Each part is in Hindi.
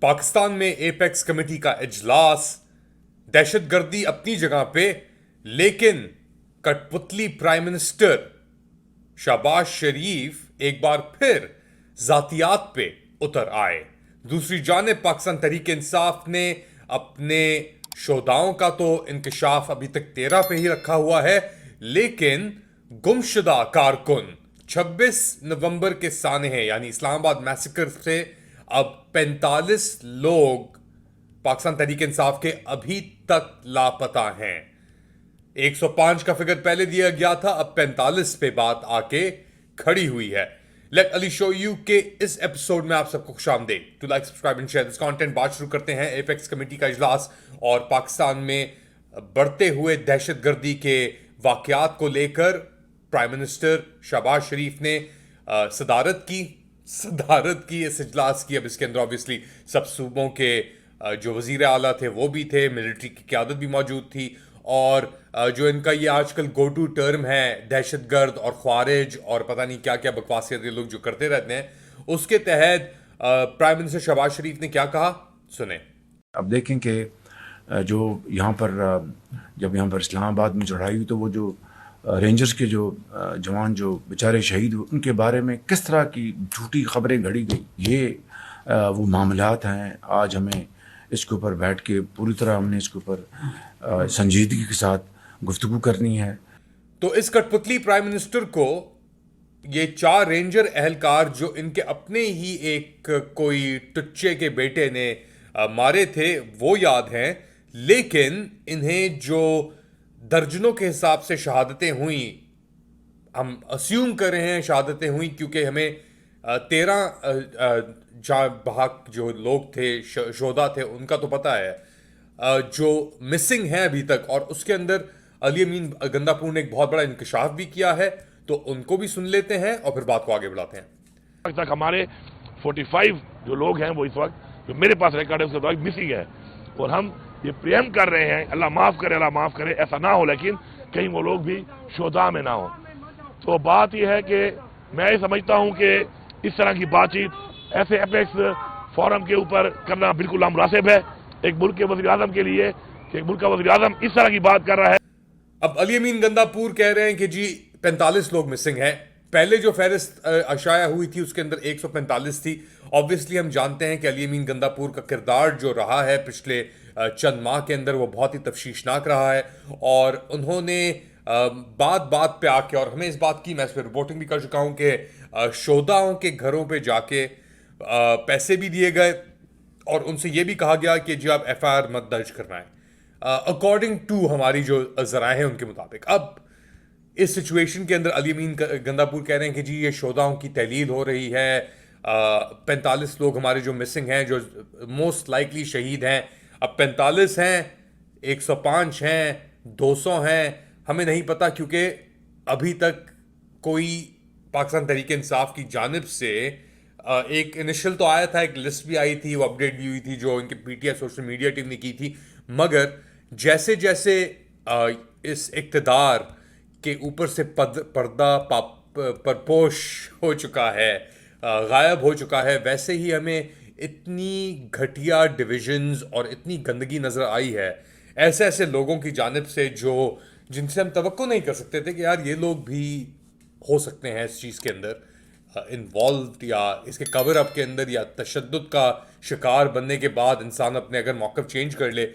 पाकिस्तान में एपेक्स कमेटी का इजलास, दहशतगर्दी अपनी जगह पे, लेकिन कठपुतली प्राइम मिनिस्टर शहबाज शरीफ एक बार फिर जातियात पे उतर आए। दूसरी जानिब पाकिस्तान तहरीक इंसाफ ने अपने शोधाओं का तो इंकशाफ अभी तक 13 पे ही रखा हुआ है, लेकिन गुमशुदा कारकुन 26 नवंबर के सानहे यानी इस्लामाबाद मैसेकर से अब 45 लोग पाकिस्तान तहरीक इंसाफ के अभी तक लापता हैं। 105 का फिगर पहले दिया गया था, अब 45 पे बात आके खड़ी हुई है। लेट अली शो यू के इस एपिसोड में आप सबको खुशामदीद। To like, subscribe and share this content. बात शुरू करते हैं एपेक्स कमेटी का इजलास और पाकिस्तान में बढ़ते हुए दहशतगर्दी के वाकयात को लेकर प्राइम मिनिस्टर शहबाज शरीफ ने सदारत की इस इजलास की। अब इसके अंदर ऑब्वियसली सब सूबों के जो वजीर आला थे वो भी थे, मिलिट्री की क़यादत भी मौजूद थी, और जो इनका ये आजकल गो टू टर्म है दहशतगर्द और ख्वारिज और पता नहीं क्या क्या बकवासियत ये लोग जो करते रहते हैं, उसके तहत प्राइम मिनिस्टर शहबाज शरीफ ने क्या कहा, सुने। अब देखें कि जो यहाँ पर जब यहाँ पर इस्लामाबाद में चढ़ाई हुई तो वो जो रेंजर्स के जो जवान जो बेचारे शहीद हुए उनके बारे में किस तरह की झूठी खबरें घड़ी गई, ये वो मामलात हैं। आज हमें इसके ऊपर बैठ के पूरी तरह हमने इसके ऊपर संजीदगी के साथ गुफ्तगू करनी है। तो इस कठपुतली प्राइम मिनिस्टर को ये 4 रेंजर एहलकार जो इनके अपने ही एक कोई टुच्चे के बेटे ने मारे थे वो याद हैं, लेकिन इन्हें जो दर्जनों के हिसाब से शहादतें हुई, हम अस्यूम कर रहे हैं शहादतें हुई क्योंकि हमें 13 जहाँ बहाक जो लोग थे शोधा थे उनका तो पता है, जो मिसिंग है अभी तक, और उसके अंदर अली अमीन गंदापुर ने एक बहुत बड़ा इंकशाफ भी किया है, तो उनको भी सुन लेते हैं और फिर बात को आगे बढ़ाते हैं। अब तक हमारे 45 जो लोग हैं वो इस वक्त जो मेरे पास रिकॉर्ड है उसके बाद मिसिंग है, और हम ये प्रेम कर रहे हैं, अल्लाह माफ करे ऐसा ना हो, लेकिन कहीं वो लोग भी शोधा में ना हो। तो बात यह है कि मैं समझता हूं कि इस तरह की बातचीत ऐसे एपेक्स फोरम के ऊपर करना बिल्कुल नामुनासिब है एक मुल्क के वज़ीर आज़म के लिए, कि एक मुल्क का वज़ीर आज़म इस तरह की बात कर रहा है। अब अली अमीन गंदापुर कह रहे हैं कि जी 45 लोग मिसिंग हैं। पहले जो फहरिस्त अशाया हुई थी उसके अंदर 145 थी। ऑब्वियसली हम जानते हैं कि अली अमीन गंदापुर का किरदार जो रहा है पिछले चंद माह के अंदर वो बहुत ही तफ्शीशनाक रहा है, और उन्होंने बात बात पे आके, और हमें इस बात की मैं इस पर रिपोर्टिंग भी कर चुका हूं कि शोधाओं के घरों पे जाके पैसे भी दिए गए और उनसे ये भी कहा गया कि जी आप एफआईआर मत दर्ज करना है, अकॉर्डिंग टू हमारी जो जराए हैं उनके मुताबिक। अब इस सिचुएशन के अंदर अली अमीन गंदापुर कह रहे हैं कि जी ये शोधाओं की तहलील हो रही है, 45 लोग हमारे जो मिसिंग हैं, जो मोस्ट लाइकली शहीद हैं, अब 45 हैं, 105 हैं, 200 हैं, हमें नहीं पता, क्योंकि अभी तक कोई पाकिस्तान तहरीक इंसाफ की जानिब से एक इनिशियल तो आया था, एक लिस्ट भी आई थी, वो अपडेट भी हुई थी जो इनके पीटीआई सोशल मीडिया टीम ने की थी, मगर जैसे जैसे इस इक़्तिदार के ऊपर से पर्दा परपोश हो चुका है, गायब हो चुका है, वैसे ही हमें इतनी घटिया डिविजन्स और इतनी गंदगी नज़र आई है ऐसे ऐसे लोगों की जानिब से जो जिनसे हम तवक्को नहीं कर सकते थे कि यार ये लोग भी हो सकते हैं इस चीज़ के अंदर इन्वॉल्व, या इसके कवर अप के अंदर, या तशद्दुद का शिकार बनने के बाद इंसान अपने अगर मौक़िफ़ चेंज कर ले।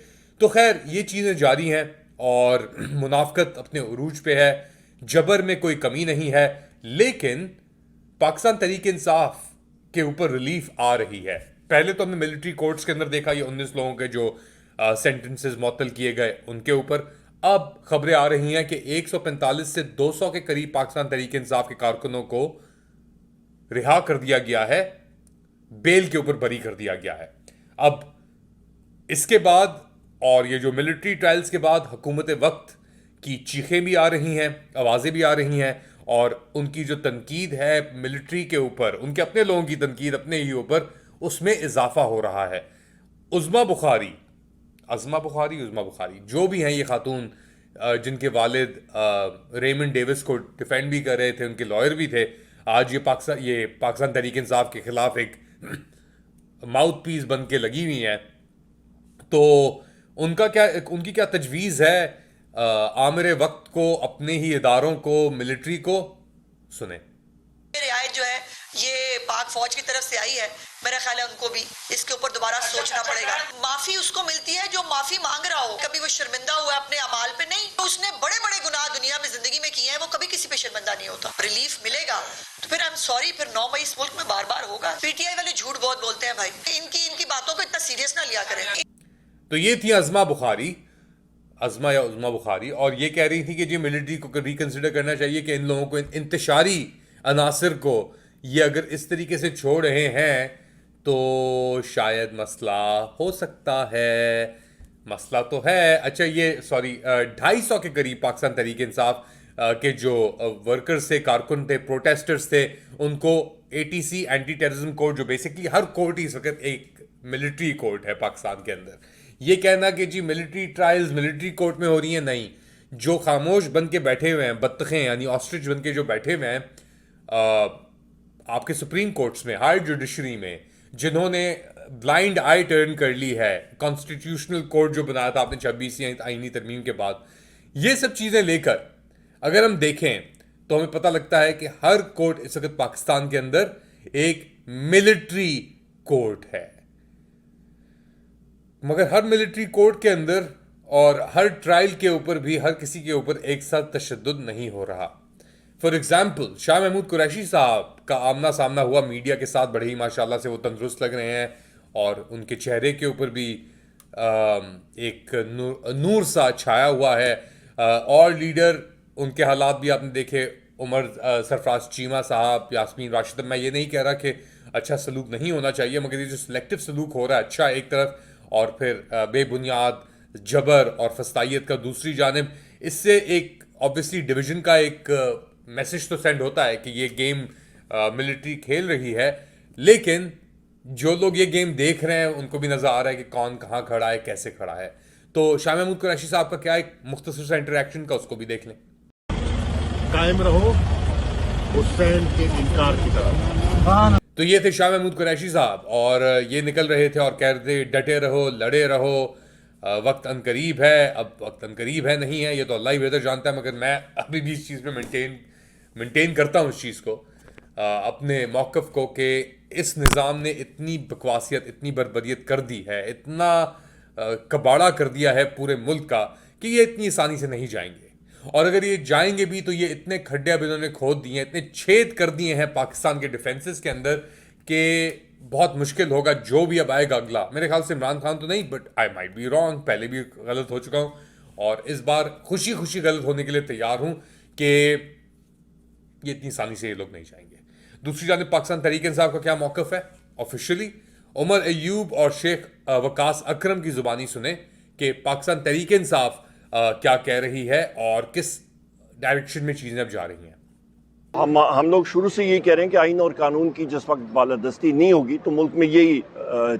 तो खैर ये चीज़ें जारी हैं और मुनाफ़कत अपने उरूज पे है, जबर में कोई कमी नहीं है, लेकिन पाकिस्तान तहरीक इंसाफ के ऊपर रिलीफ आ रही है। पहले तो हमने मिलिट्री कोर्ट्स के अंदर देखा ये 19 लोगों के जो सेंटेंसेस मुअत्तल किए गए उनके ऊपर। अब खबरें आ रही हैं कि 145 से 200 के करीब पाकिस्तान तहरीक इंसाफ के कारकुनों को रिहा कर दिया गया है, बेल के ऊपर बरी कर दिया गया है। अब इसके बाद, और ये जो मिलिट्री ट्रायल्स के बाद हुकूमत वक्त की चीखें भी आ रही हैं, आवाज़ें भी आ रही हैं, और उनकी जो तनकीद है मिलिट्री के ऊपर, उनके अपने लोगों की तनकीद अपने ही ऊपर, उसमें इजाफा हो रहा है। उज़मा बुखारी जो भी हैं ये खातून, जिनके वालिद रेमंड डेविस को डिफेंड भी कर रहे थे, उनके लॉयर भी थे, आज ये पाकिस्तान तहरीक इंसाफ के खिलाफ एक माउथ पीस बन के लगी हुई हैं, तो उनकी क्या तजवीज़ है आमिर वक्त को, अपने ही इदारों को, मिलिट्री को? सुने। रियायत जो है ये पाक फौज की तरफ से आई है, मेरा ख्याल है उनको भी इसके ऊपर दोबारा सोचना पड़ेगा। माफी उसको मिलती है जो माफी मांग रहा हो, कभी वो शर्मिंदा हुआ है अपने अमाल पे, नहीं उसने बड़े बड़े गुनाह दुनिया में जिंदगी में किए हैं, वो कभी किसी पे शर्मिंदा नहीं होता। रिलीफ मिलेगा तो फिर आई एम सॉरी, फिर 9 मई इस मुल्क में बार बार होगा। पीटीआई वाले झूठ बहुत बोलते हैं भाई, इनकी बातों को इतना सीरियस ना लिया करें। तो ये थी अज़मा बुखारी, अज़मा या उज़मा बुखारी, और ये कह रही थी कि जी मिलिट्री को रिकंसिडर करना चाहिए कि इन लोगों को, इंतशारी अनासर को ये अगर इस तरीके से छोड़ रहे हैं तो शायद मसला हो सकता है। मसला तो है। अच्छा, ये सॉरी 250 के करीब पाकिस्तान तहरीक इंसाफ के जो वर्कर्स थे, कारकुन थे, प्रोटेस्टर्स थे, उनको एटीसी एंटी टेररिज्म कोर्ट, जो बेसिकली हर कोर्ट ही इस वक्त एक मिलिट्री कोर्ट है पाकिस्तान के अंदर, ये कहना कि जी मिलिट्री ट्रायल्स मिलिट्री कोर्ट में हो रही हैं, नहीं। जो खामोश बन के बैठे हुए हैं, बत्तखें यानी ऑस्ट्रिच बन के जो बैठे हुए हैं आपके सुप्रीम कोर्ट्स में, हायर जुडिशरी में, जिन्होंने ब्लाइंड आई टर्न कर ली है कॉन्स्टिट्यूशनल कोर्ट जो बनाया था आपने 26वीं आईनी तरमीम के बाद, ये सब चीज़ें लेकर अगर हम देखें तो हमें पता लगता है कि हर कोर्ट इस वक्त पाकिस्तान के अंदर एक मिलिट्री कोर्ट है। मगर हर मिलिट्री कोर्ट के अंदर और हर ट्रायल के ऊपर भी हर किसी के ऊपर एक साथ तशद्दुद नहीं हो रहा। फॉर एग्जाम्पल, शाह महमूद कुरैशी साहब का आमना सामना हुआ मीडिया के साथ, बड़े ही माशाल्लाह से वो तंदुरुस्त लग रहे हैं और उनके चेहरे के ऊपर भी एक नूर सा छाया हुआ है। और लीडर उनके हालात भी आपने देखे, उमर सरफराज चीमा साहब, यास्मीन राशिद, मैं ये नहीं कह रहा कि अच्छा सलूक नहीं होना चाहिए, मगर ये जो सिलेक्टिव सलूक हो रहा है अच्छा एक तरफ, और फिर बेबुनियाद जबर और फस्तायत का दूसरी जानिब, इससे एक ऑब्वियसली डिवीजन का एक मैसेज तो सेंड होता है कि ये गेम मिलिट्री खेल रही है, लेकिन जो लोग ये गेम देख रहे हैं उनको भी नजर आ रहा है कि कौन कहाँ खड़ा है, कैसे खड़ा है। तो शाह महमूद कुरैशी साहब का क्या एक मुख्तसर सा इंटरेक्शन का, उसको भी देख लें। कायम रहो हुसैन के इनकार की तरफ। तो ये थे शाह महमूद कुरैशी साहब, और ये निकल रहे थे और कह रहे थे डटे रहो, लड़े रहो, वक्त अनकरीब है। अब वक्त अनकरीब है नहीं है ये तो अल्लाह ही बेहतर जानता है, मगर मैं अभी भी इस चीज़ में मेंटेन करता हूँ इस चीज़ को, अपने मौक़िफ़ को, कि इस निज़ाम ने इतनी बकवासियत, इतनी बर्बरियत कर दी है, इतना कबाड़ा कर दिया है पूरे मुल्क का, कि ये इतनी आसानी से नहीं जाएंगे। और अगर ये जाएंगे भी तो ये इतने खड्डे अब इन्होंने खोद दिए हैं, इतने छेद कर दिए हैं पाकिस्तान के डिफेंसेस के अंदर, कि बहुत मुश्किल होगा जो भी अब आएगा अगला। मेरे ख्याल से इमरान खान तो नहीं, but I might be wrong, पहले भी गलत हो चुका हूँ और इस बार खुशी खुशी गलत होने के लिए तैयार हूँ कि ये इतनी आसानी से ये लोग नहीं जाएंगे। दूसरी जानिब पाकिस्तान तहरीक इंसाफ का क्या मौक़िफ़ है ऑफिशियली, उमर अयूब और शेख वकास अकरम की ज़ुबानी सुने कि पाकिस्तान तहरीक इंसाफ क्या कह रही है और किस डायरेक्शन में चीज़ें अब जा रही हैं। हम लोग शुरू से यही कह रहे हैं कि आइन और कानून की जिस वक्त बालादस्ती नहीं होगी तो मुल्क में यही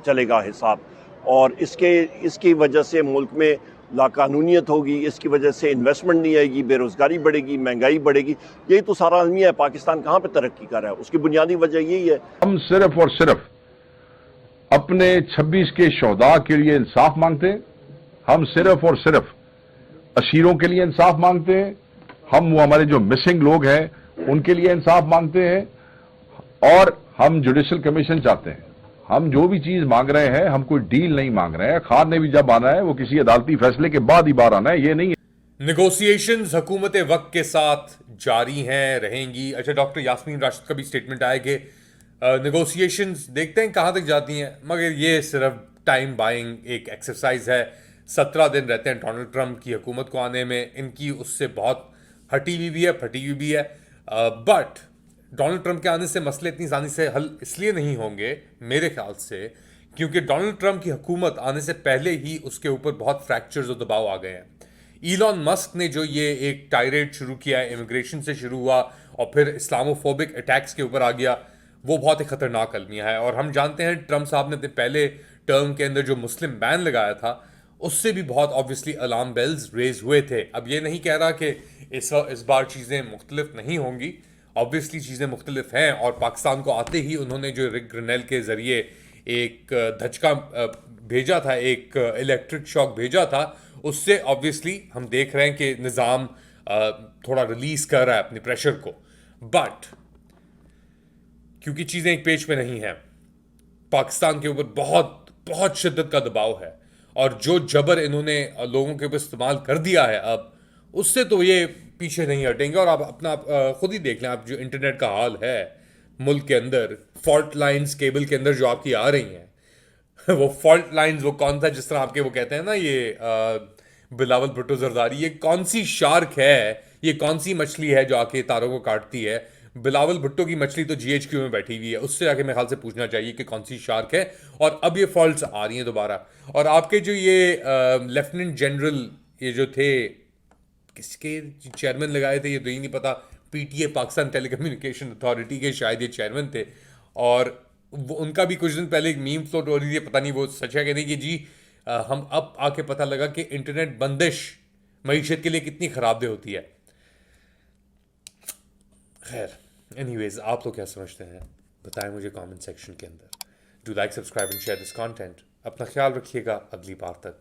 चलेगा हिसाब, और इसकी वजह से मुल्क में लाकानूनियत होगी, इसकी वजह से इन्वेस्टमेंट नहीं आएगी, बेरोज़गारी बढ़ेगी, महंगाई बढ़ेगी। यही तो सारा अलमिया है। पाकिस्तान कहाँ पे तरक्की कर रहा है, उसकी बुनियादी वजह यही है। हम सिर्फ और सिर्फ अपने 26 के शोहदा के लिए इंसाफ मांगते हैं, हम सिर्फ और सिर्फ असीरों के लिए इंसाफ मांगते हैं, हम वो हमारे जो मिसिंग लोग हैं उनके लिए इंसाफ मांगते हैं, और हम जुडिशल कमीशन चाहते हैं। हम जो भी चीज मांग रहे हैं, हम कोई डील नहीं मांग रहे हैं। खान ने भी जब आना है वो किसी अदालती फैसले के बाद ही बाहर आना है, ये नहीं है। नेगोशिएशंस हुकूमत वक्त के साथ जारी हैं, रहेंगी। अच्छा, डॉक्टर यास्मीन राशिद का भी स्टेटमेंट आया कि नेगोशिएशंस देखते हैं कहाँ तक जाती हैं, मगर ये सिर्फ टाइम बाइंग एक एक्सरसाइज है। 17 दिन रहते हैं डोनाल्ड ट्रंप की हुकूमत को आने में, इनकी उससे बहुत हटी हुई भी है, फटी हुई भी है। बट डोनाल्ड ट्रंप के आने से मसले इतनी आसानी से हल इसलिए नहीं होंगे मेरे ख्याल से, क्योंकि डोनाल्ड ट्रंप की हुकूमत आने से पहले ही उसके ऊपर बहुत फ्रैक्चर्स और दबाव आ गए हैं। ईलॉन मस्क ने जो ये एक टायरेड शुरू किया है, इमिग्रेशन से शुरू हुआ और फिर इस्लामोफोबिक अटैक्स के ऊपर आ गया, वो बहुत ही खतरनाक अलमिया है। और हम जानते हैं ट्रंप साहब ने अपने पहले टर्म के अंदर जो मुस्लिम बैन लगाया था उससे भी बहुत ऑब्वियसली अलार्म बेल्स रेज हुए थे। अब ये नहीं कह रहा कि इस बार चीज़ें मुख्तलिफ नहीं होंगी, ऑब्वियसली चीज़ें मुख्तलिफ हैं। और पाकिस्तान को आते ही उन्होंने जो रिक ग्रेनेल के ज़रिए एक धचका भेजा था, एक इलेक्ट्रिक शॉक भेजा था, उससे ऑब्वियसली हम देख रहे हैं कि निज़ाम थोड़ा रिलीज कर रहा है अपने प्रेशर को। बट क्योंकि चीज़ें एक पेज पे नहीं हैं, पाकिस्तान के ऊपर बहुत बहुत शिद्दत का दबाव है, और जो जबर इन्होंने लोगों के ऊपर इस्तेमाल कर दिया है अब, उससे तो ये पीछे नहीं हटेंगे। और आप अपना खुद ही देख लें, आप जो इंटरनेट का हाल है मुल्क के अंदर, फॉल्ट लाइंस केबल के अंदर जो आपकी आ रही हैं वो फॉल्ट लाइंस, वो कौन सा, जिस तरह आपके वो कहते हैं ना, ये बिलावल भुट्टो जरदारी, ये कौन सी शार्क है, ये कौन सी मछली है जो आके तारों को काटती है? बिलावल भुट्टो की मछली तो जीएचक्यू में बैठी हुई है, उससे आके मेरे ख्याल से पूछना चाहिए कि कौन सी शार्क है। और अब ये फॉल्ट्स आ रही हैं दोबारा। और आपके जो ये लेफ्टिनेंट जनरल ये जो थे, किसके चेयरमैन लगाए थे ये तो ही नहीं पता, पीटीए पाकिस्तान टेलीकम्युनिकेशन अथॉरिटी के शायद ये चेयरमैन थे। और उनका भी कुछ दिन पहले एक मीम फ्लोट हो रही थी, पता नहीं वो सच है कि नहीं, कि जी हम अब आके पता लगा कि इंटरनेट बंदिश मईशत के लिए कितनी खराबदेह होती है। खैर, एनीवेज, आप लोग क्या समझते हैं बताएं मुझे कमेंट सेक्शन के अंदर। Do like, subscribe and share this content. अपना ख्याल रखिएगा, अगली बार तक